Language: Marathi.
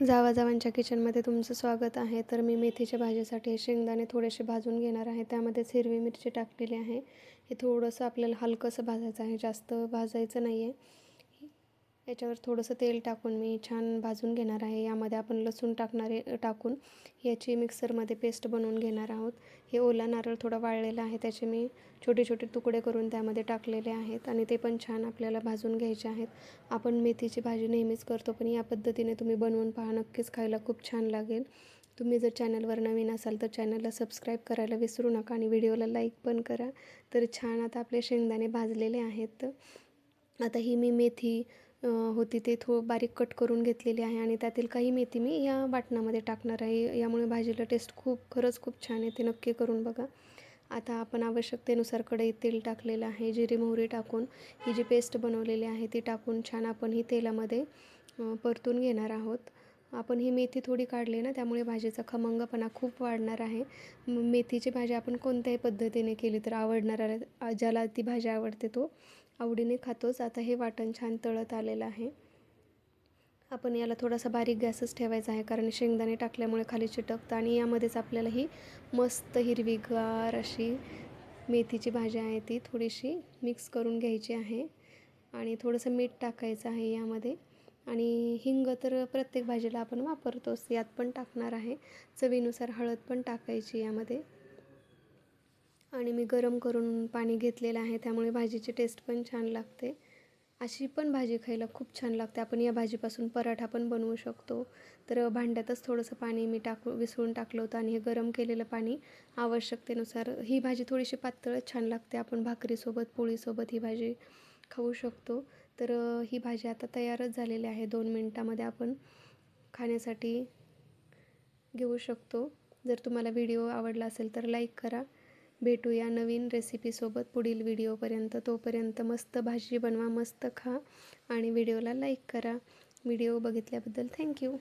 जावाजावांच्या किचनमध्ये तुमचं स्वागत आहे. तर मी मेथीच्या भाजीसाठी शेंगदाणे थोडेसे भाजून घेणार आहे. त्यामध्येच हिरवी मिरची टाकलेली आहे. हे थोडंसं आपल्याला हलकंसं भाजायचं आहे, जास्त भाजायचं नाही आहे. याच्यावर थोडंसं तेल टाकून मी छान भाजून घेणार आहे. यामध्ये आपण लसूण टाकून याची मिक्सरमध्ये पेस्ट बनवून घेणार आहोत. हे ओला नारळ थोडा वाळलेला आहे, त्याचे मी छोटे छोटे तुकडे करून त्यामध्ये टाकलेले आहेत आणि ते पण छान आपल्याला भाजून घ्यायचे आहेत. आपण मेथीची भाजी नेहमीच करतो, पण या पद्धतीने तुम्ही बनवून पहा, नक्कीच खायला खूप छान लागेल. तुम्ही जर चॅनलवर नवीन असाल तर चॅनलला सबस्क्राईब करायला विसरू नका आणि व्हिडिओला लाईक पण करा. तर छान आता आपले शेंगदाणे भाजलेले आहेत. आता ही मी मेथी होती ते बारीक कट करून घेतलेली आहे आणि त्यातील काही मेथी मी या वाटणामध्ये टाकणार आहे. यामुळे भाजीला टेस्ट खरंच खूप छान येते. नक्की करून बघा. आता आपण आवश्यकतेनुसार कढईत तेल टाकलेलं आहे. जिरे मोहरी टाकून ही जी पेस्ट बनवलेली आहे ती टाकून छान आपण ही तेलामध्ये परतून घेणार आहोत. आपण ही मेथी थोडी काढली ना, त्यामुळे भाजीचा खमंगपणा खूप वाढणार आहे. मेथीची भाजी आपण कोणत्याही पद्धतीने केली तर ज्याला ती भाजी आवडते तो आवडीने खातोच. आता हे वाटण छान तळत आलेलं आहे. आपण याला थोडासा बारीक गॅसच ठेवायचा आहे, कारण शेंगदाणे टाकल्यामुळे खाली चिटकतं आणि यामध्येच आपल्याला ही मस्त हिरवीगार अशी मेथीची भाजी आहे ती थोडीशी मिक्स करून घ्यायची आहे आणि थोडंसं मीठ टाकायचं आहे यामध्ये. आणि हिंग तर प्रत्येक भाजीला आपण वापरतोच, यात पण टाकणार आहे. चवीनुसार हळद पण टाकायची यामध्ये. आणि मी गरम करून पाणी घेतलेलं आहे, त्यामुळे भाजीची टेस्ट पण छान लागते. अशी पण भाजी खायला खूप छान लागते. आपण या भाजीपासून पराठा पण बनवू शकतो. तर भांड्यातच थोडंसं पाणी मी विसळून टाकलं होतं आणि हे गरम केलेलं पाणी आवश्यकतेनुसार. ही भाजी थोडीशी पातळच छान लागते. आपण भाकरीसोबत, पोळीसोबत ही भाजी खाऊ शकतो. तर ही भाजी आता तयारच झालेली आहे. 2 मिनटामध्ये आपण खाण्यासाठी घेऊ शकतो. जर तुम्हाला व्हिडिओ आवडला असेल तर लाईक करा. भेटूया नवीन रेसिपीसोबत पुढील व्हिडिओपर्यंत. तोपर्यंत मस्त भाजी बनवा, मस्त खा आणि व्हिडिओला लाईक करा. व्हिडिओ बघितल्याबद्दल थँक्यू.